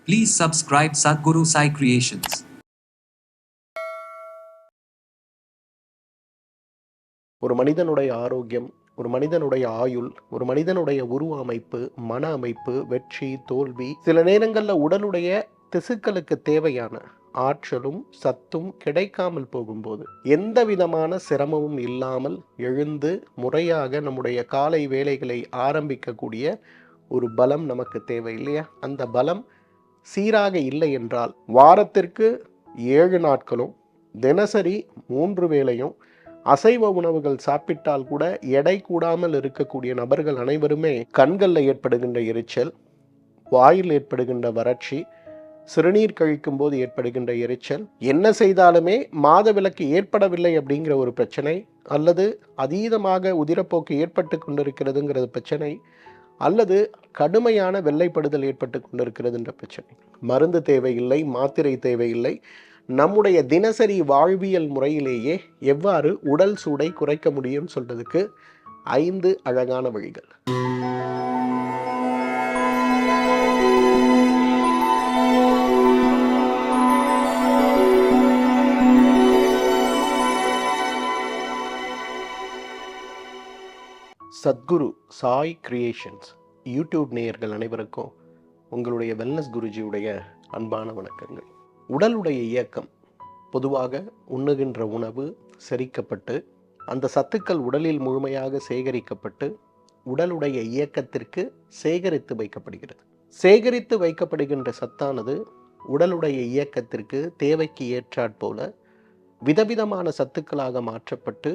Please subscribe Sadhguru Sai Creations. ஒரு மனிதனுடைய ஆரோக்கியம், ஒரு மனிதனுடைய ஆயுள், ஒரு மனிதனுடைய உருவ அமைப்பு, மன அமைப்பு, வெற்றி, தோல்வி, சில நேரங்களில் உடலுடைய திசுக்களுக்கு தேவையான ஆற்றலும் சத்தும் கிடைக்காமல் போகும்போது எந்த விதமான சிரமமும் இல்லாமல் எழுந்து முறையாக நம்முடைய காலை வேலைகளை ஆரம்பிக்கக்கூடிய ஒரு பலம் நமக்கு தேவை இல்லையா? அந்த பலம் சீராக இல்லை என்றால் வாரத்திற்கு 7 நாட்களும் தினசரி 3 வேளையும் அசைவ உணவுகள் சாப்பிட்டால் கூட எடை கூடாமல் இருக்கக்கூடிய நபர்கள் அனைவருமே கண்களில் ஏற்படுகின்ற எரிச்சல், வாயில் ஏற்படுகின்ற வறட்சி, சிறுநீர் கழிக்கும் போது ஏற்படுகின்ற எரிச்சல், என்ன செய்தாலுமே மாதவிலக்கு ஏற்படவில்லை அப்படிங்கிற ஒரு பிரச்சனை, அல்லது அதீதமாக உதிரப்போக்கு ஏற்பட்டு கொண்டிருக்கிறதுங்கிறது பிரச்சனை, அல்லது கடுமையான வெள்ளைப்படுதல் ஏற்பட்டு கொண்டிருக்கிறதுன்ற பிரச்சனை. மருந்து தேவையில்லை, மாத்திரை தேவையில்லை. நம்முடைய தினசரி வாழ்வியல் முறையிலேயே எவ்வாறு உடல் சூடை குறைக்க முடியும் சொல்றதுக்கு 5 அழகான வழிகள். சத்குரு சாய் கிரியேஷன்ஸ் யூடியூப் நேயர்கள் அனைவருக்கும் உங்களுடைய வெல்னஸ் குருஜியுடைய அன்பான வணக்கங்கள். உடலுடைய இயக்கம் பொதுவாக உண்ணுகின்ற உணவு செரிக்கப்பட்டு அந்த சத்துக்கள் உடலில் முழுமையாக சேகரிக்கப்பட்டு உடலுடைய இயக்கத்திற்கு சேகரித்து வைக்கப்படுகிறது. சேகரித்து வைக்கப்படுகின்ற சத்தானது உடலுடைய இயக்கத்திற்கு தேவைக்கு ஏற்றாற்போல விதவிதமான சத்துக்களாக மாற்றப்பட்டு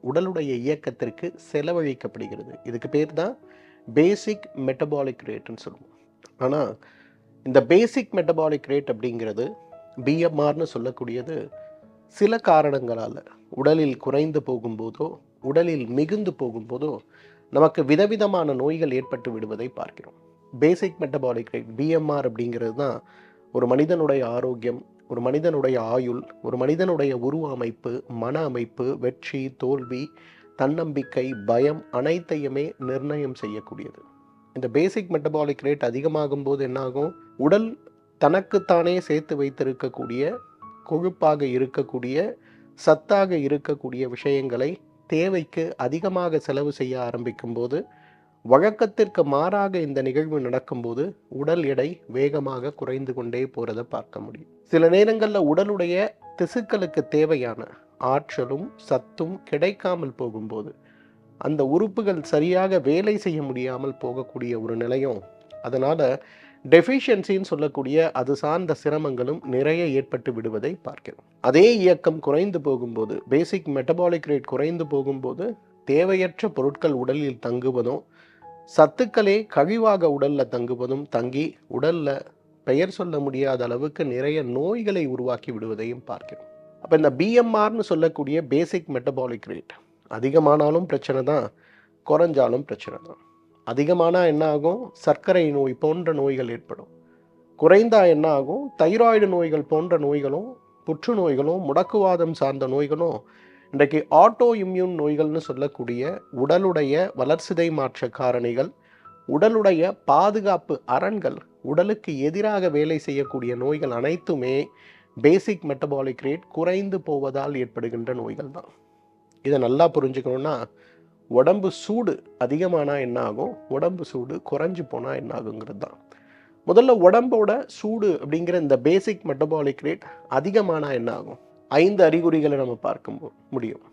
உடலுடைய இயக்கத்திற்கு செலவழிக்கப்படுகிறது. இதுக்கு பேர் தான் பேசிக் மெட்டபாலிக் ரேட்னு சொல்லுவோம். ஆனால் இந்த பேசிக் மெட்டபாலிக் ரேட் அப்படிங்கிறது பிஎம்ஆர்னு சொல்லக்கூடியது சில காரணங்களால் உடலில் குறைந்து போகும்போதோ உடலில் மிகுந்து போகும்போதோ நமக்கு விதவிதமான நோய்கள் ஏற்பட்டு விடுவதை பார்க்கிறோம். பேசிக் மெட்டபாலிக் ரேட் பிஎம்ஆர் அப்படிங்கிறது தான் ஒரு மனிதனுடைய ஆரோக்கியம், ஒரு மனிதனுடைய ஆயுள், ஒரு மனிதனுடைய உருவ அமைப்பு, மன அமைப்பு, வெற்றி, தோல்வி, தன்னம்பிக்கை, பயம் அனைத்தையுமே நிர்ணயம் செய்யக்கூடியது. இந்த பேசிக் மெட்டபாலிக் ரேட் அதிகமாகும் போது என்னாகும்? உடல் தனக்குத்தானே சேர்த்து வைத்திருக்கக்கூடிய கொழுப்பாக இருக்கக்கூடிய சத்தாக இருக்கக்கூடிய விஷயங்களை தேவைக்கு அதிகமாக செலவு செய்ய ஆரம்பிக்கும் போது, வழக்கத்திற்கு மாறாக இந்த நிகழ்வு நடக்கும்போது உடல் எடை வேகமாக குறைந்து கொண்டே போறதை பார்க்க முடியும். சில நேரங்களில் உடலுடைய திசுக்களுக்கு தேவையான ஆற்றலும் சத்தும் கிடைக்காமல் போகும்போது அந்த உறுப்புகள் சரியாக வேலை செய்ய முடியாமல் போகக்கூடிய ஒரு நிலையும், அதனால டெஃபிஷியன்சின்னு சொல்லக்கூடிய அது சார்ந்த சிரமங்களும் நிறைய ஏற்பட்டு விடுவதை பார்க்கிறோம். அதே இயக்கம் குறைந்து போகும்போது, பேசிக் மெட்டபாலிக் ரேட் குறைந்து போகும்போது தேவையற்ற பொருட்கள் உடலில் தங்குவதும் சத்துக்களே கழிவாக உடல்ல தங்குவதும் தங்கி உடல்ல பெயர் சொல்ல முடியாத அளவுக்கு நிறைய நோய்களை உருவாக்கி விடுவதையும் பார்க்கிறோம். அப்போ இந்த பிஎம்ஆர்னு சொல்லக்கூடிய பேசிக் மெட்டபாலிக் ரேட் அதிகமானாலும் பிரச்சனை தான், குறைஞ்சாலும் பிரச்சனை தான். அதிகமானா என்ன ஆகும்? சர்க்கரை நோய் போன்ற நோய்கள் ஏற்படும். குறைந்தா என்ன ஆகும்? தைராய்டு நோய்கள் போன்ற நோய்களும், புற்றுநோய்களும், முடக்குவாதம் சார்ந்த நோய்களும், இன்றைக்கு ஆட்டோ இம்யூன் நோய்கள்னு சொல்லக்கூடிய உடலுடைய வளர்சிதை மாற்ற காரணிகள், உடலுடைய பாதுகாப்பு அரண்கள், உடலுக்கு எதிராக வேலை செய்யக்கூடிய நோய்கள் அனைத்துமே பேசிக் மெட்டபாலிக் ரேட் குறைந்து போவதால் ஏற்படுகின்ற நோய்கள் தான். இதை நல்லா புரிஞ்சுக்கணும்னா, உடம்பு சூடு அதிகமானால் என்ன ஆகும், உடம்பு சூடு குறைஞ்சு போனால் என்ன ஆகுங்கிறது தான். முதல்ல உடம்போட சூடு அப்படிங்கிற இந்த பேசிக் மெட்டபாலிக் ரேட் அதிகமானால் என்ன ஆகும்? 5 அறிகுறிகளை நம்ம பார்க்க முடியும்.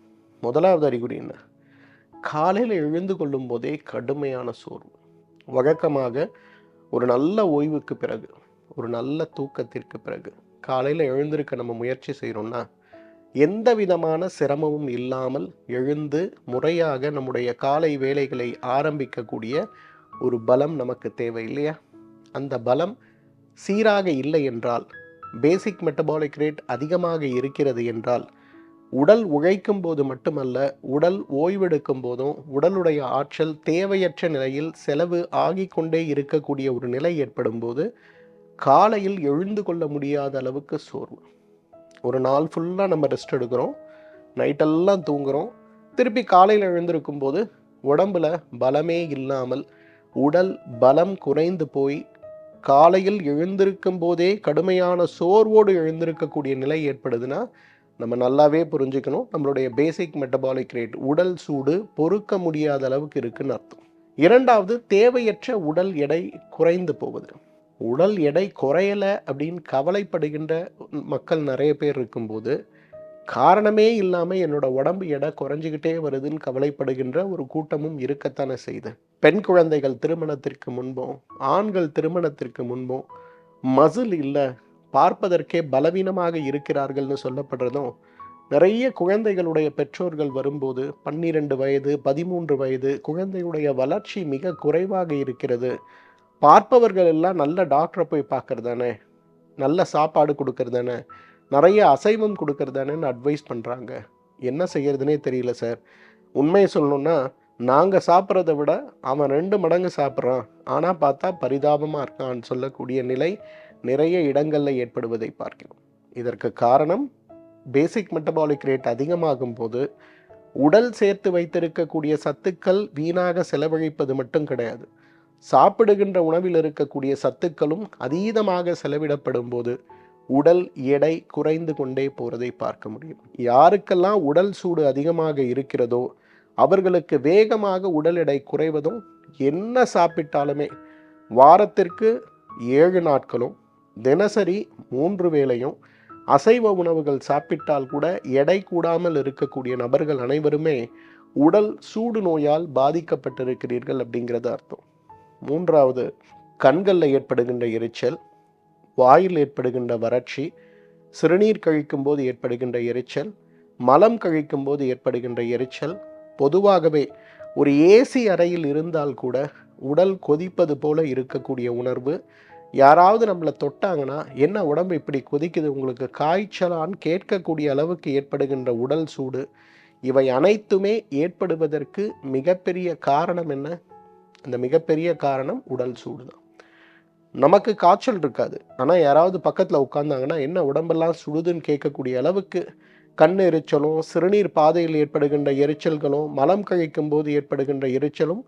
முதலாவது அறிகுறி என்ன? காலையில் எழுந்து கொள்ளும் போதே கடுமையான சோர்வு. வழக்கமாக ஒரு நல்ல ஓய்வுக்கு பிறகு, ஒரு நல்ல தூக்கத்திற்கு பிறகு காலையில் எழுந்திருக்க நம்ம முயற்சி செய்கிறோம்னா எந்த விதமான சிரமமும் இல்லாமல் எழுந்து முறையாக நம்முடைய காலை வேலைகளை ஆரம்பிக்கக்கூடிய ஒரு பலம் நமக்கு தேவை இல்லையா? அந்த பலம் சீராக இல்லை என்றால், பேசிக் மெட்டபாலிக் ரேட் அதிகமாக இருக்கிறது என்றால், உடல் உழைக்கும் போது மட்டுமல்ல, உடல் ஓய்வெடுக்கும் போதும் உடலுடைய ஆற்றல் தேவையற்ற நிலையில் செலவு ஆகிக்கொண்டே இருக்கக்கூடிய ஒரு நிலை ஏற்படும் போது காலையில் எழுந்து கொள்ள முடியாத அளவுக்கு சோர்வு. ஒரு நாள் ஃபுல்லாக நம்ம ரெஸ்ட் எடுக்கிறோம், நைட்டெல்லாம் தூங்குகிறோம், திருப்பி காலையில் எழுந்திருக்கும் போது உடம்புல பலமே இல்லாமல் உடல் பலம் குறைந்து போய் காலையில் எழுந்திருக்கும் போதே கடுமையான சோர்வோடு எழுந்திருக்கக்கூடிய நிலை ஏற்படுதுன்னா நம்ம நல்லாவே புரிஞ்சுக்கணும், நம்மளுடைய பேசிக் மெட்டபாலிக் ரேட், உடல் சூடு பொறுக்க முடியாத அளவுக்கு இருக்குன்னு அர்த்தம். இரண்டாவது, தேவையற்ற உடல் எடை குறைந்து போவது. உடல் எடை குறையலை அப்படின்னு கவலைப்படுகின்ற மக்கள் நிறைய பேர் இருக்கும்போது, காரணமே இல்லாமல் என்னோட உடம்பு எடை குறைஞ்சிக்கிட்டே வருதுன்னு கவலைப்படுகின்ற ஒரு கூட்டமும் இருக்கத்தானே செய்யுது. பெண் குழந்தைகள் திருமணத்திற்கு முன்பும் ஆண்கள் திருமணத்திற்கு முன்பும் மசில் இல்லை, பார்ப்பதற்கே பலவீனமாக இருக்கிறார்கள்னு சொல்லப்படுறதும், நிறைய குழந்தைகளுடைய பெற்றோர்கள் வரும்போது 12 வயது 13 வயது குழந்தையுடைய வளர்ச்சி மிக குறைவாக இருக்கிறது, பார்ப்பவர்கள் எல்லாம் நல்ல டாக்டரை போய் பார்க்கறதானே, நல்ல சாப்பாடு கொடுக்கறதானே, நிறைய அசைவம் கொடுக்கறதானேன்னு அட்வைஸ் பண்ணுறாங்க. என்ன செய்யறதுனே தெரியல சார். உண்மையை சொல்லணும்னா நாங்கள் சாப்பிட்றத விட அவன் 2 மடங்கு சாப்பிட்றான், ஆனால் பார்த்தா பரிதாபமாக இருக்கான்னு சொல்லக்கூடிய நிலை நிறைய இடங்களில் ஏற்படுவதை பார்க்கிறோம். இதற்கு காரணம் பேசிக் மெட்டபாலிக் ரேட் அதிகமாகும் போது உடல் சேர்த்து வைத்திருக்கக்கூடிய சத்துக்கள் வீணாக செலவழிப்பது மட்டும் கிடையாது, சாப்பிடுகின்ற உணவில் இருக்கக்கூடிய சத்துக்களும் அதீதமாக செலவிடப்படும் போது உடல் எடை குறைந்து கொண்டே போகிறதை பார்க்க முடியும். யாருக்கெல்லாம் உடல் சூடு அதிகமாக இருக்கிறதோ அவர்களுக்கு வேகமாக உடல் எடை குறைவதும், என்ன சாப்பிட்டாலுமே வாரத்திற்கு 7 நாட்களும் தினசரி 3 வேளையும் அசைவ உணவுகள் சாப்பிட்டால் கூட எடை கூடாமல் இருக்கக்கூடிய நபர்கள் அனைவருமே உடல் சூடு நோயால் பாதிக்கப்பட்டிருக்கிறீர்கள் அப்படிங்கிறது அர்த்தம். மூன்றாவது, கண்களில் ஏற்படுகின்ற எரிச்சல், வாயில் ஏற்படுகின்ற வறட்சி, சிறுநீர் கழிக்கும் போது ஏற்படுகின்ற எரிச்சல், மலம் கழிக்கும் போது ஏற்படுகின்ற எரிச்சல், பொதுவாகவே ஒரு ஏசி அறையில் இருந்தால் கூட உடல் கொதிப்பது போல இருக்கக்கூடிய உணர்வு, யாராவது நம்மளை தொட்டாங்கன்னா என்ன உடம்பு இப்படி கொதிக்குது உங்களுக்கு காய்ச்சலான்னு கேட்கக்கூடிய அளவுக்கு ஏற்படுகின்ற உடல் சூடு, இவை அனைத்துமே ஏற்படுவதற்கு மிகப்பெரிய காரணம் என்ன? அந்த மிகப்பெரிய காரணம் உடல் சூடு தான். நமக்கு காய்ச்சல் இருக்காது, ஆனால் யாராவது பக்கத்தில் உட்கார்ந்தாங்கன்னா என்ன உடம்பெல்லாம் சுடுதுன்னு கேட்கக்கூடிய அளவுக்கு கண் எரிச்சலும், சிறுநீர் பாதையில் ஏற்படுகின்ற எரிச்சல்களும், மலம் கழிக்கும் போது ஏற்படுகின்ற எரிச்சலும்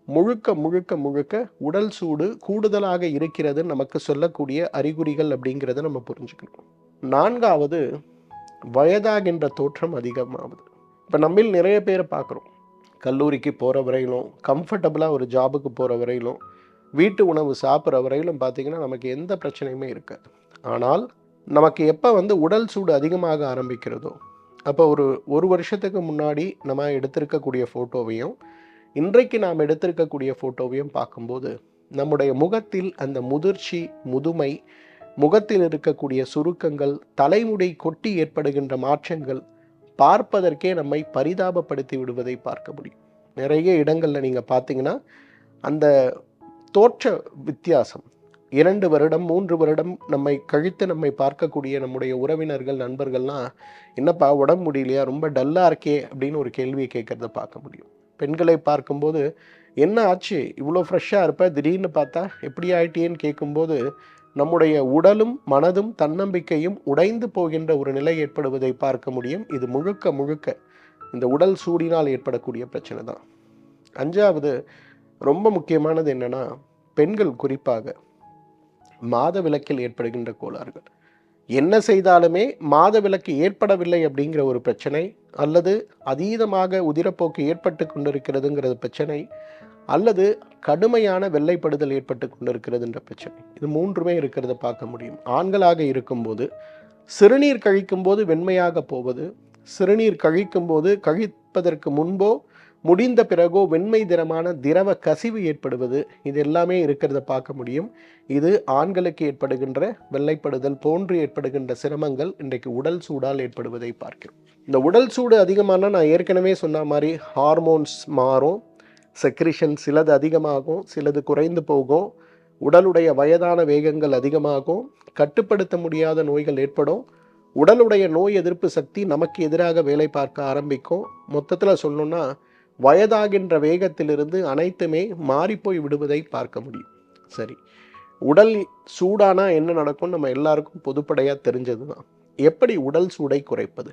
முழுக்க முழுக்க முழுக்க உடல் சூடு கூடுதலாக இருக்கிறது நமக்கு சொல்லக்கூடிய அறிகுறிகள் அப்படிங்கிறத நம்ம புரிஞ்சுக்கணும். நான்காவது, வயதாகின்ற தோற்றம் அதிகமாகுது. இப்போ நம்மில் நிறைய பேரை பார்க்குறோம், கல்லூரிக்கு போகிற வரையிலும், கம்ஃபர்டபுளாக ஒரு ஜாபுக்கு போகிற வரையிலும், வீட்டு உணவு சாப்பிட்ற வரையிலும் பார்த்திங்கன்னா நமக்கு எந்த பிரச்சனையுமே இருக்காது. ஆனால் நமக்கு எப்போ உடல் சூடு அதிகமாக ஆரம்பிக்கிறதோ, அப்போ ஒரு வருஷத்துக்கு முன்னாடி நம்ம எடுத்திருக்கக்கூடிய ஃபோட்டோவையும் இன்றைக்கு நாம் எடுத்திருக்கக்கூடிய ஃபோட்டோவையும் பார்க்கும்போது நம்முடைய முகத்தில் அந்த முதிர்ச்சி, முதுமை, முகத்தில் இருக்கக்கூடிய சுருக்கங்கள், தலைமுடி கொட்டி ஏற்படுகின்ற மாற்றங்கள் பார்ப்பதற்கே நம்மை பரிதாபப்படுத்தி விடுவதை பார்க்க முடியும். நிறைய இடங்களில் நீங்கள் பார்த்தீங்கன்னா அந்த தோற்ற வித்தியாசம் 2 வருடம் 3 வருடம் நம்மை கழித்து நம்மை பார்க்கக்கூடிய நம்முடைய உறவினர்கள், நண்பர்கள்லாம் என்னப்பா உடம்பு முடியலையா, ரொம்ப டல்லாக இருக்கே அப்படின்னு ஒரு கேள்வியை கேட்குறத பார்க்க முடியும். பெண்களை பார்க்கும்போது என்ன ஆச்சு, இவ்வளோ ஃப்ரெஷ்ஷாக இருப்ப, திடீர்னு பார்த்தா எப்படி ஆயிட்டேன்னு கேட்கும்போது நம்முடைய உடலும் மனதும் தன்னம்பிக்கையும் உடைந்து போகின்ற ஒரு நிலை ஏற்படுவதை பார்க்க முடியும். இது முழுக்க முழுக்க இந்த உடல் சூடினால் ஏற்படக்கூடிய பிரச்சனை தான். 5வது, ரொம்ப முக்கியமானது என்னன்னா, பெண்கள் குறிப்பாக மாதவிலக்கில் ஏற்படுகின்ற கோளாறுகள். என்ன செய்தாலுமே மாதவிலக்கு ஏற்படவில்லை அப்படிங்கிற ஒரு பிரச்சனை, அல்லது அதீதமாக உதிரப்போக்கு ஏற்பட்டு கொண்டிருக்கிறதுங்கிறது பிரச்சனை, அல்லது கடுமையான வெள்ளைப்படுதல் ஏற்பட்டு கொண்டிருக்கிறதுன்ற பிரச்சனை. இது 3மே இருக்கிறத பார்க்க முடியும். ஆண்களாக இருக்கும்போது சிறுநீர் கழிக்கும்போது வெண்மையாக போவது, சிறுநீர் கழிக்கும்போது கழிப்பதற்கு முன்போ முடிந்த பிறகோ வெண்மை திறமான திரவ கசிவு ஏற்படுவது, இது எல்லாமே இருக்கிறத பார்க்க முடியும். இது ஆண்களுக்கு ஏற்படுகின்ற வெள்ளைப்படுதல் போன்று ஏற்படுகின்ற சிரமங்கள் இன்றைக்கு உடல் சூடால் ஏற்படுவதை பார்க்கிறோம். இந்த உடல் சூடு அதிகமான நான் ஏற்கனவே சொன்ன மாதிரி ஹார்மோன்ஸ் மாறும், செக்ரிஷன் சிலது அதிகமாகும், சிலது குறைந்து போகும், உடலுடைய வயதான வேகங்கள் அதிகமாகும், கட்டுப்படுத்த முடியாத நோய்கள் ஏற்படும், உடலுடைய நோய் எதிர்ப்பு சக்தி நமக்கு எதிராக வேலை பார்க்க ஆரம்பிக்கும். மொத்தத்தில் சொல்லணும்னா வயதாகின்ற வேகத்திலிருந்து அனைத்துமே மாறிப்போய் விடுவதை பார்க்க முடியும். சரி, உடல் சூடானா என்ன நடக்கும் நம்ம எல்லாருக்கும் பொதுப்படையாக தெரிஞ்சது தான். எப்படி உடல் சூடை குறைப்பது?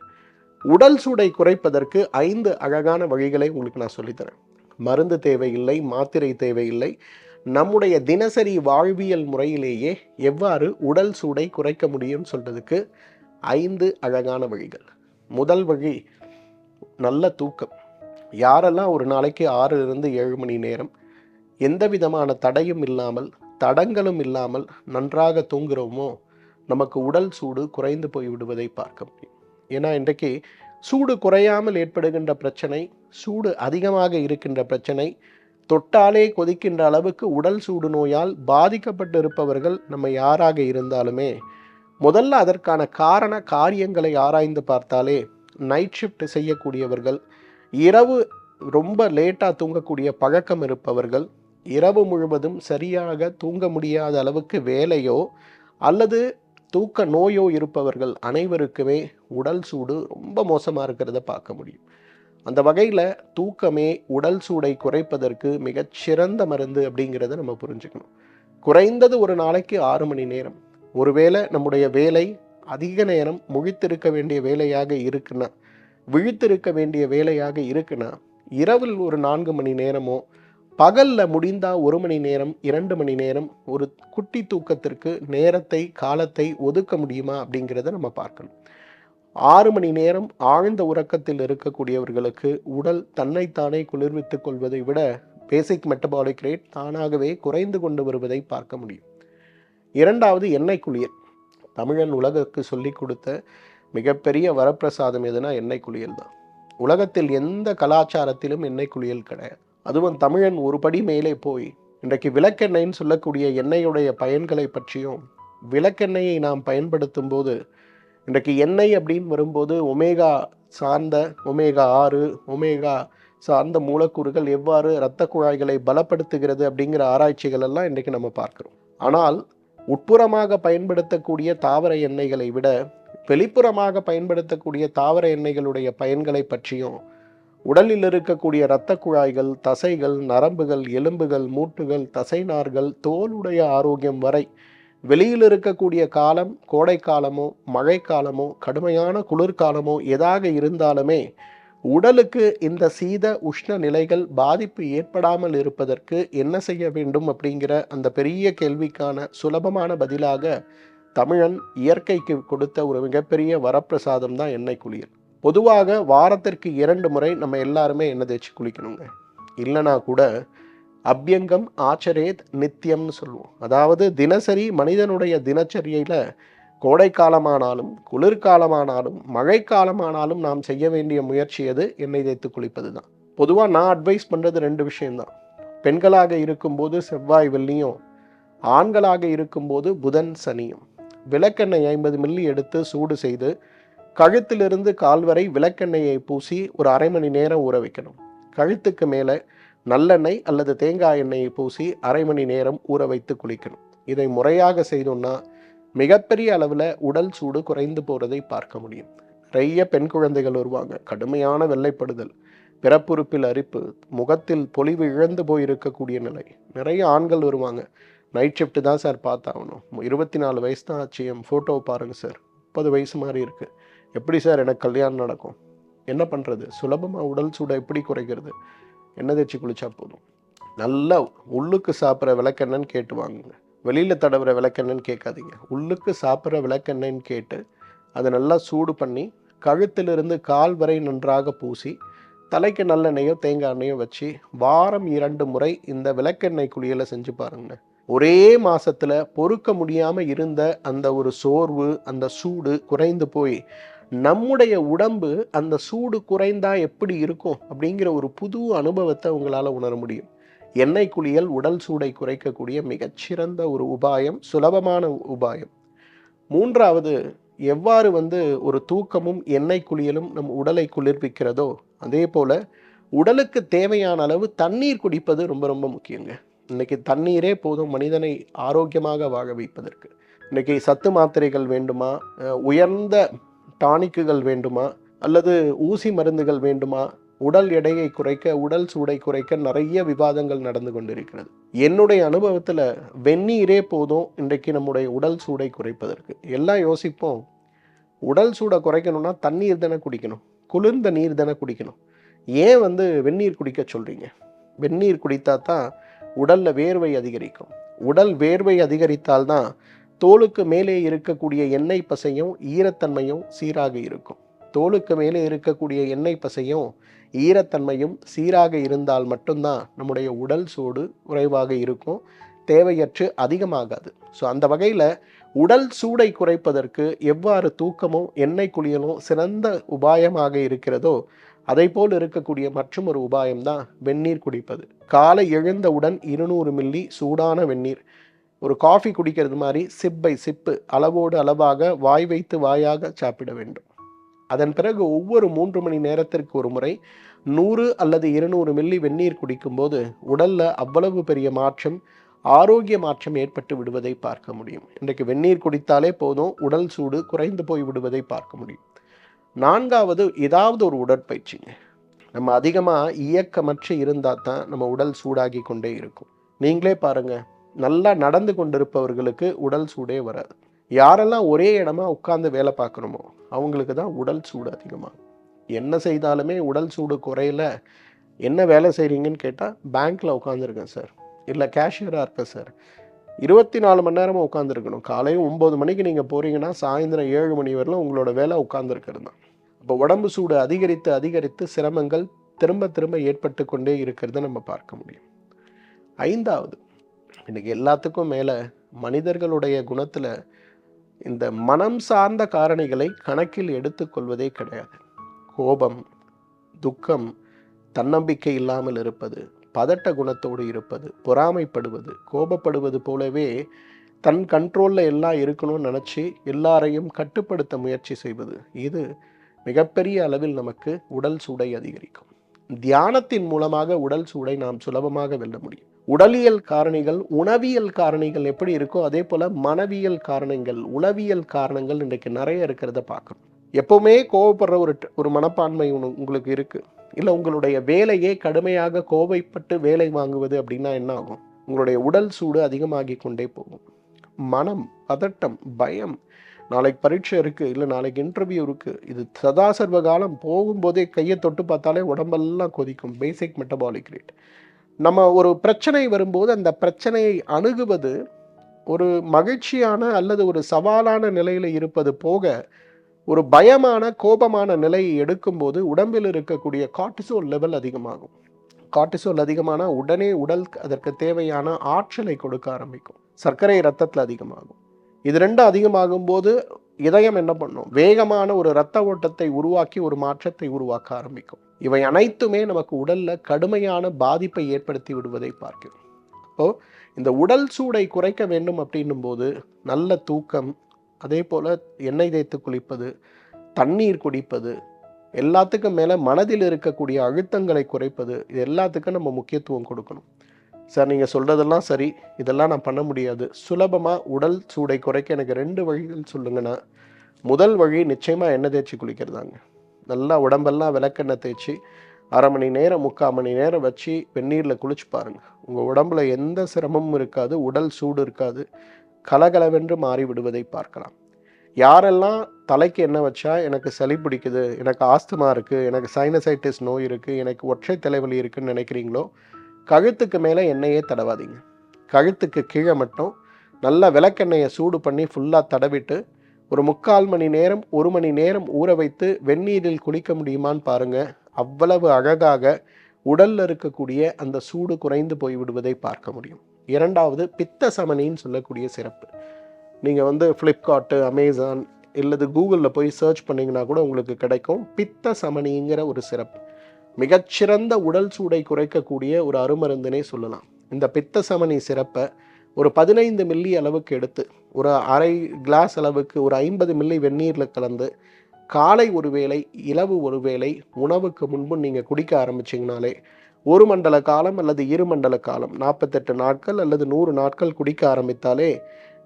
உடல் சூடை குறைப்பதற்கு 5 அழகான வழிகளை உங்களுக்கு நான் சொல்லித்தரேன். மருந்து தேவையில்லை, மாத்திரை தேவையில்லை, நம்முடைய தினசரி வாழ்வியல் முறையிலேயே எவ்வாறு உடல் சூடை குறைக்க முடியும்னு சொல்றதுக்கு 5 அழகான வழிகள். முதல் வழி, நல்ல தூக்கம். யாரெல்லாம் ஒரு நாளைக்கு 6லிருந்து 7 மணி நேரம் எந்த விதமான தடையும் இல்லாமல் தடங்களும் இல்லாமல் நன்றாக தூங்குகிறோமோ நமக்கு உடல் சூடு குறைந்து போய் விடுவதை பார்க்க முடியும். ஏன்னா இன்றைக்கு சூடு குறையாமல் ஏற்படுகின்ற பிரச்சனை, சூடு அதிகமாக இருக்கின்ற பிரச்சனை, தொட்டாலே கொதிக்கின்ற அளவுக்கு உடல் சூடு நோயால் பாதிக்கப்பட்டு இருப்பவர்கள் நம்ம யாராக இருந்தாலுமே முதல்ல அதற்கான காரண காரியங்களை ஆராய்ந்து பார்த்தாலே, நைட் ஷிஃப்ட் செய்யக்கூடியவர்கள், இரவு ரொம்ப லேட்டாக தூங்கக்கூடிய பழக்கம் இருப்பவர்கள், இரவு முழுவதும் சரியாக தூங்க முடியாத அளவுக்கு வேலையோ அல்லது தூக்க நோயோ இருப்பவர்கள் அனைவருக்குமே உடல் சூடு ரொம்ப மோசமாக இருக்கிறத பார்க்க முடியும். அந்த வகையில் தூக்கமே உடல் சூடை குறைப்பதற்கு மிகச்சிறந்த மருந்து அப்படிங்கிறத நம்ம புரிஞ்சுக்கணும். குறைந்தது ஒரு நாளைக்கு 6 மணி நேரம். ஒருவேளை நம்முடைய வேலை அதிக நேரம் முழித்திருக்க வேண்டிய வேலையாக இருக்குன்னா, விழித்திருக்க வேண்டிய வேலையாக இருக்குன்னா, இரவில் ஒரு 4 மணி நேரமோ, பகலில் முடிந்தால் 1 மணி நேரம் 2 மணி நேரம் ஒரு குட்டி தூக்கத்திற்கு நேரத்தை காலத்தை ஒதுக்க முடியுமா அப்படிங்கிறத நம்ம பார்க்கணும். 6 மணி நேரம் ஆழ்ந்த உறக்கத்தில் இருக்கக்கூடியவர்களுக்கு உடல் தன்னைத்தானே குளிர்வித்துக் கொள்வதை விட பேசிக் மெட்டபாலிக் ரேட் தானாகவே குறைந்து கொண்டு வருவதை பார்க்க முடியும். இரண்டாவது, எண்ணெய் குளியல். தமிழன் உலகுக்கு சொல்லி கொடுத்த மிகப்பெரிய வரப்பிரசாதம் எதுனா எண்ணெய் குளியல் தான். உலகத்தில் எந்த கலாச்சாரத்திலும் எண்ணெய் குளியல் கிடையாது. அதுவும் தமிழன் ஒரு படி மேலே போய் இன்றைக்கு விளக்கெண்ணெய்ன்னு சொல்லக்கூடிய எண்ணெயுடைய பயன்களை பற்றியும், விளக்கெண்ணெயை நாம் பயன்படுத்தும் போது இன்றைக்கு எண்ணெய் அப்படின்னு வரும்போது ஒமேகா சார்ந்த ஒமேகா 6 ஒமேகா சார்ந்த மூலக்கூறுகள் எவ்வாறு இரத்த குழாய்களை பலப்படுத்துகிறது அப்படிங்கிற ஆராய்ச்சிகள் எல்லாம் இன்றைக்கு நம்ம பார்க்கிறோம். ஆனால் உட்புறமாக பயன்படுத்தக்கூடிய தாவர எண்ணெய்களை விட வெளிப்புறமாக பயன்படுத்தக்கூடிய தாவர எண்ணெய்களுடைய பயன்களை பற்றியும், உடலில் இருக்கக்கூடிய இரத்த குழாய்கள், தசைகள், நரம்புகள், எலும்புகள், மூட்டுகள், தசைநார்கள், தோலுடைய ஆரோக்கியம் வரை வெளியில் இருக்கக்கூடிய காலம் கோடை காலமோ மழைக்காலமோ கடுமையான குளிர்காலமோ எதாக இருந்தாலுமே உடலுக்கு இந்த சீத உஷ்ண நிலைகள் பாதிப்பு ஏற்படாமல் இருப்பதற்கு என்ன செய்ய வேண்டும் அப்படிங்கிற அந்த பெரிய கேள்விக்கான சுலபமான பதிலாக தமிழன் இயற்கைக்கு கொடுத்த ஒரு மிகப்பெரிய வரப்பிரசாதம் தான் எண்ணெய் குளியல். பொதுவாக வாரத்திற்கு 2 முறை நம்ம எல்லாருமே எண்ணெய் தேய்ச்சி குளிக்கணுங்க. இல்லைனா கூட அபியங்கம் ஆச்சரேத் நித்தியம்னு சொல்லுவோம். அதாவது தினசரி மனிதனுடைய தினச்சரியையில் கோடை காலமானாலும் குளிர்காலமானாலும் மழைக்காலமானாலும் நாம் செய்ய வேண்டிய முயற்சி எது? எண்ணெய் தேய்த்து குளிப்பது தான். பொதுவாக நான் அட்வைஸ் பண்ணுறது 2 விஷயம்தான். பெண்களாக இருக்கும்போது செவ்வாய் வெள்ளியும், ஆண்களாக இருக்கும்போது புதன் சனியும். விளக்கெண்ணெய் 50 மில்லி எடுத்து சூடு செய்து கழுத்திலிருந்து கால் வரை விளக்கெண்ணெயை பூசி ஒரு அரை மணி நேரம் ஊற வைக்கணும். கழுத்துக்கு மேலே நல்லெண்ணெய் அல்லது தேங்காய் எண்ணெயை பூசி அரை மணி நேரம் ஊற வைத்து குளிக்கணும். இதை முறையாக செய்தோம்னா மிகப்பெரிய அளவில் உடல் சூடு குறைந்து போகிறதை பார்க்க முடியும். நிறைய பெண் குழந்தைகள் வருவாங்க, கடுமையான வெள்ளைப்படுதல், பிறப்புறுப்பில் அரிப்பு, முகத்தில் பொலிவு இழந்து போயிருக்கக்கூடிய நிலை. நிறைய ஆண்கள் வருவாங்க, நைட் ஷிஃப்ட் தான் சார் பார்த்தாகணும், 24 வயசு தான் ஆச்சு, என் ஃபோட்டோவை பாருங்கள் சார், 30 வயசு மாதிரி இருக்குது, எப்படி சார் எனக்கு கல்யாணம் நடக்கும்? என்ன பண்ணுறது? சுலபமாக உடல் சூடை எப்படி குறைக்கிறது? எண்ணெய் தேய்ச்சி குளிச்சா போதும். நல்லா உள்ளுக்கு சாப்பிட்ற விளக்கெண்ணெய்ன்னு கேட்டு வாங்குங்க. வெளியில் தடவுற விளக்கெண்ணெய்ன்னு கேட்காதீங்க. உள்ளுக்கு சாப்பிட்ற விளக்கெண்ணெய்ன்னு கேட்டு அதை நல்லா சூடு பண்ணி கழுத்திலிருந்து கால் வரை நன்றாக பூசி தலைக்கு நல்லெண்ணெயோ தேங்காய் எண்ணெயோ வச்சு வாரம் 2 முறை இந்த விளக்கெண்ணெய் குளியலை செஞ்சு பாருங்க. ஒரே மாசத்துல பொறுக்க முடியாம இருந்த அந்த ஒரு சோர்வு, அந்த சூடு குறைந்து போய் நம்முடைய உடம்பு அந்த சூடு குறைந்தா எப்படி இருக்கும் அப்படிங்கிற ஒரு புது அனுபவத்தை உங்களால் உணர முடியும். எண்ணெய் குளியல் உடல் சூடை குறைக்கக்கூடிய மிகச்சிறந்த ஒரு உபாயம், சுலபமான உபாயம். மூன்றாவது, எவ்வாறு ஒரு தூக்கமும் எண்ணெய் குளியலும் நம் உடலை குளிர்விக்கிறதோ அதே போல உடலுக்கு தேவையான அளவு தண்ணீர் குடிப்பது ரொம்ப ரொம்ப முக்கியங்க. இன்னைக்கு தண்ணீரே போதும் மனிதனை ஆரோக்கியமாக வாழ வைப்பதற்கு. இன்னைக்கு சத்து மாத்திரைகள் வேண்டுமா, உயர்ந்த டானிக்குகள் வேண்டுமா, அல்லது ஊசி மருந்துகள் வேண்டுமா, உடல் எடையை குறைக்க, உடல் சூடை குறைக்க நிறைய விவாதங்கள் நடந்து கொண்டிருக்கிறது. என்னுடைய அனுபவத்தில் வெந்நீரே போதும் இன்றைக்கு நம்முடைய உடல் சூடை குறைப்பதற்கு. எல்லாம் யோசிப்போம், உடல் சூடை குறைக்கணும்னா தண்ணீர் தானே குடிக்கணும், குளிர்ந்த நீர் தானே குடிக்கணும், ஏன் வெந்நீர் குடிக்க சொல்கிறீங்க? வெந்நீர் குடித்தா தான் உடல்ல வேர்வை அதிகரிக்கும். உடல் வேர்வை அதிகரித்தால்தான் தோலுக்கு மேலே இருக்கக்கூடிய எண்ணெய் பசையும் ஈரத்தன்மையும் சீராக இருக்கும். தோலுக்கு மேலே இருக்கக்கூடிய எண்ணெய் பசையும் ஈரத்தன்மையும் சீராக இருந்தால் மட்டும்தான் நம்முடைய உடல் சூடு குறைவாக இருக்கும், தேவையற்று அதிகமாகாது. ஸோ அந்த வகையில் உடல் சூடை குறைப்பதற்கு எவ்வாறு தூக்கமும் எண்ணெய் குளியலும் சிறந்த உபாயமாக இருக்கிறதோ அதைப்போல் இருக்கக்கூடிய மற்றும் ஒரு உபாயம்தான் வெந்நீர் குடிப்பது. காலை எழுந்தவுடன் 200 மில்லி சூடான வெந்நீர், ஒரு காஃபி குடிக்கிறது மாதிரி சிப் பை சிப்பு அளவோடு அளவாக வாய் வைத்து வாயாக சாப்பிட வேண்டும். அதன் பிறகு ஒவ்வொரு 3 மணி நேரத்திற்கு ஒரு முறை 100 அல்லது 200 மில்லி வெந்நீர் குடிக்கும்போது உடல்ல அவ்வளவு பெரிய மாற்றம், ஆரோக்கிய மாற்றம் ஏற்பட்டு விடுவதை பார்க்க முடியும். இன்றைக்கு வெந்நீர் குடித்தாலே போதும் உடல் சூடு குறைந்து போய் விடுவதை பார்க்க முடியும். 4வது ஏதாவது ஒரு உடற்பயிற்சிங்க. நம்ம அதிகமாக இயக்கமற்று இருந்தால் தான் நம்ம உடல் சூடாகி கொண்டே இருக்கும். நீங்களே பாருங்க, நல்லா நடந்து கொண்டிருப்பவர்களுக்கு உடல் சூடே வராது. யாரெல்லாம் ஒரே இடமா உட்கார்ந்து வேலை பார்க்கணுமோ அவங்களுக்கு தான் உடல் சூடு அதிகமாகும். என்ன செய்தாலுமே உடல் சூடு குறையல. என்ன வேலை செய்கிறீங்கன்னு கேட்டால் பேங்க்கில் உட்காந்துருக்கேன் சார், இல்லை கேஷியராக இருக்கேன் சார். 24 மணி நேரமும் உட்காந்துருக்கணும். காலையும் 9 மணிக்கு நீங்கள் போகிறீங்கன்னா சாயந்தரம் 7 மணி வரலாம் உங்களோட வேலை உட்காந்துருக்கிறது தான். அப்போ உடம்பு சூடு அதிகரித்து அதிகரித்து சிரமங்கள் திரும்ப திரும்ப ஏற்பட்டு கொண்டே இருக்கிறத நம்ம பார்க்க முடியும். 5வது, இன்னைக்கு எல்லாத்துக்கும் மேலே மனிதர்களுடைய குணத்தில் இந்த மனம் சார்ந்த காரணிகளை கணக்கில் எடுத்துக்கொள்வதே கிடையாது. கோபம், துக்கம், தன்னம்பிக்கை இல்லாமல் இருப்பது, பதட்ட குணத்தோடு இருப்பது, பொறாமைப்படுவது, கோபப்படுவது போலவே தன் கண்ட்ரோலில் எல்லாம் இருக்கணும்னு நினச்சி எல்லாரையும் கட்டுப்படுத்த முயற்சி செய்வது, இது மிகப்பெரிய அளவில் நமக்கு உடல் சூடை அதிகரிக்கும். தியானத்தின் மூலமாக உடல் சூடை நாம் சுலபமாக வெல்ல முடியும். உடலியல் காரணிகள், உணவியல் காரணிகள் எப்படி இருக்கோ அதே போல மனவியல் காரணங்கள், உளவியல் காரணங்கள் இன்றைக்கு நிறைய இருக்கிறத பார்க்கணும். எப்பவுமே கோவப்படுற ஒரு மனப்பான்மை உங்களுக்கு இருக்கு, இல்லை உங்களுடைய வேலையே கடுமையாக கோபப்பட்டு வேலை வாங்குவது அப்படின்னா என்ன ஆகும்? உங்களுடைய உடல் சூடு அதிகமாகி கொண்டே போகும். மனம், பதட்டம், பயம், நாளைக்கு பரீட்சை இருக்குது, இல்லை நாளைக்கு இன்டர்வியூ இருக்குது, இது சதாசர்வ காலம் போகும்போதே கையை தொட்டு பார்த்தாலே உடம்பெல்லாம் கொதிக்கும். பேசிக் மெட்டபாலிக் ரேட். நம்ம ஒரு பிரச்சனை வரும்போது அந்த பிரச்சனையை அணுகுவது ஒரு மகிழ்ச்சியான அல்லது ஒரு சவாலான நிலையில் இருப்பது போக ஒரு பயமான கோபமான நிலையை எடுக்கும்போது உடம்பில் இருக்கக்கூடிய கார்டிசோல் லெவல் அதிகமாகும். கார்டிசோல் அதிகமான உடனே உடல் அதற்கு தேவையான ஆற்றலை கொடுக்க ஆரம்பிக்கும். சர்க்கரை இரத்தத்தில் அதிகமாகும். இது ரெண்டும் அதிகமாகும் போது இதயம் என்ன பண்ணும்? வேகமான ஒரு இரத்த ஓட்டத்தை உருவாக்கி ஒரு மாற்றத்தை உருவாக்க ஆரம்பிக்கும். இவை அனைத்துமே நமக்கு உடல்ல கடுமையான பாதிப்பை ஏற்படுத்தி விடுவதை பார்க்கிறோம். அப்போ இந்த உடல் சூடை குறைக்க வேண்டும் அப்படின்னும் போது நல்ல தூக்கம், அதே போல எண்ணெய் தேய்த்து குளிப்பது, தண்ணீர் குடிப்பது, எல்லாத்துக்கும் மேலே மனதில் இருக்கக்கூடிய அழுத்தங்களை குறைப்பது, இது எல்லாத்துக்கும் நம்ம முக்கியத்துவம் கொடுக்கணும். சார் நீங்கள் சொல்கிறதெல்லாம் சரி, இதெல்லாம் நான் பண்ண முடியாது, சுலபமாக உடல் சூடை குறைக்க எனக்கு 2 வழிகள் சொல்லுங்கன்னா, முதல் வழி நிச்சயமாக எண்ணெய் தேய்ச்சி குளிக்கிறதாங்க. நல்லா உடம்பெல்லாம் விளக்கெண்ணெய் தேய்ச்சி 1/2 மணி நேரம் 3/4 மணி நேரம் வச்சு வெந்நீரில் குளிச்சு பாருங்கள். உங்கள் உடம்புல எந்த சிரமமும் இருக்காது, உடல் சூடு இருக்காது, கலகலவென்று மாறி விடுவதை பார்க்கலாம். யாரெல்லாம் தலைக்கு எண்ணெய் வச்சா எனக்கு சளி பிடிக்குது, எனக்கு ஆஸ்துமா இருக்குது, எனக்கு சைனசைட்டிஸ் நோய் இருக்குது, எனக்கு ஒற்றை தலைவலி இருக்குதுன்னு நினைக்கிறீங்களோ கழுத்துக்கு மேலே எண்ணெயே தடவாதீங்க. கழுத்துக்கு கீழே மட்டும் நல்லா விளக்கெண்ணெயை சூடு பண்ணி ஃபுல்லாக தடவிட்டு ஒரு 3/4 மணி நேரம் 1 மணி நேரம் ஊற வைத்து வெந்நீரில் குளிக்க முடியுமான்னு பாருங்கள். அவ்வளவு அழகாக உடலில் இருக்கக்கூடிய அந்த சூடு குறைந்து போய் விடுவதை பார்க்க முடியும். 2வது, பித்த சமனின்னு சொல்லக்கூடிய சிறப்பு. நீங்கள் ஃப்ளிப்கார்ட்டு, அமேசான் இல்லது கூகுளில் போய் சர்ச் பண்ணிங்கன்னா கூட உங்களுக்கு கிடைக்கும். பித்த சமனிங்கிற ஒரு சிறப்பு மிகச்சிறந்த உடல் சூடை குறைக்கக்கூடிய ஒரு அருமருந்தினே சொல்லலாம். இந்த பித்த சமனி சிறப்பை ஒரு 15 மில்லி அளவுக்கு எடுத்து ஒரு அரை கிளாஸ் அளவுக்கு ஒரு 50 மில்லி வெந்நீரில் கலந்து காலை ஒரு வேளை, இரவு ஒரு வேளை உணவுக்கு முன்பு நீங்கள் குடிக்க ஆரம்பிச்சிங்கனாலே 1 மண்டல காலம் அல்லது 2 மண்டல காலம் 48 நாட்கள் அல்லது 100 நாட்கள் குடிக்க ஆரம்பித்தாலே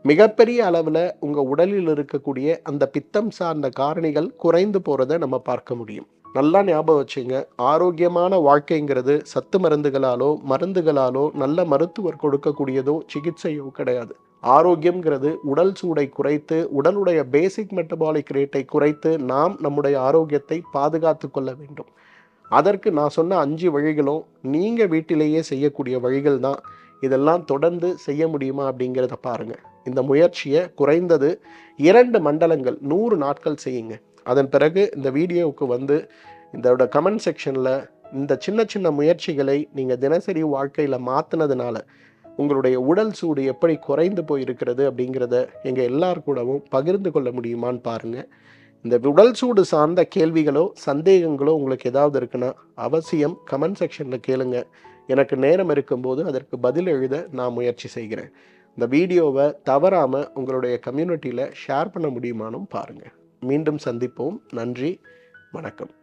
மிகப்பெரிய அளவில் உங்கள் உடலில் இருக்கக்கூடிய அந்த பித்தம் சார்ந்த காரணிகள் குறைந்து போகிறத நம்ம பார்க்க முடியும். நல்லா ஞாபகம் வச்சுங்க, ஆரோக்கியமான வாழ்க்கைங்கிறது சத்து மருந்துகளாலோ நல்ல மருத்துவர் கொடுக்கக்கூடியதோ சிகிச்சையோ கிடையாது. ஆரோக்கியம்ங்கிறது உடல் சூடை குறைத்து உடலுடைய பேசிக் மெட்டபாலிக் ரேட்டை குறைத்து நாம் நம்முடைய ஆரோக்கியத்தை பாதுகாத்து கொள்ள வேண்டும். அதற்கு நான் சொன்ன 5 வழிகளும் நீங்கள் வீட்டிலேயே செய்யக்கூடிய வழிகள் தான். இதெல்லாம் தொடர்ந்து செய்ய முடியுமா அப்படிங்கிறத பாருங்கள். இந்த முயற்சியை குறைந்தது 2 மண்டலங்கள் 100 நாட்கள் செய்யுங்க. அதன் பிறகு இந்த வீடியோவுக்கு வந்து இதோட கமெண்ட் செக்ஷனில் இந்த சின்ன சின்ன முயற்சிகளை நீங்கள் தினசரி வாழ்க்கையில் மாற்றினதுனால உங்களுடைய உடல் சூடு எப்படி குறைந்து போயிருக்கிறது அப்படிங்கிறத எங்கள் எல்லார் கூடவும் பகிர்ந்து கொள்ள முடியுமான்னு பாருங்கள். இந்த உடல் சூடு சார்ந்த கேள்விகளோ சந்தேகங்களோ உங்களுக்கு ஏதாவது இருக்குன்னா அவசியம் கமெண்ட் செக்ஷனில் கேளுங்க. எனக்கு நேரம் இருக்கும்போது அதற்கு பதில் எழுத நான் முயற்சி செய்கிறேன். இந்த வீடியோவை தவறாமல் உங்களுடைய கம்யூனிட்டியில் ஷேர் பண்ண முடியுமானும் பாருங்கள். மீண்டும் சந்திப்போம். நன்றி, வணக்கம்.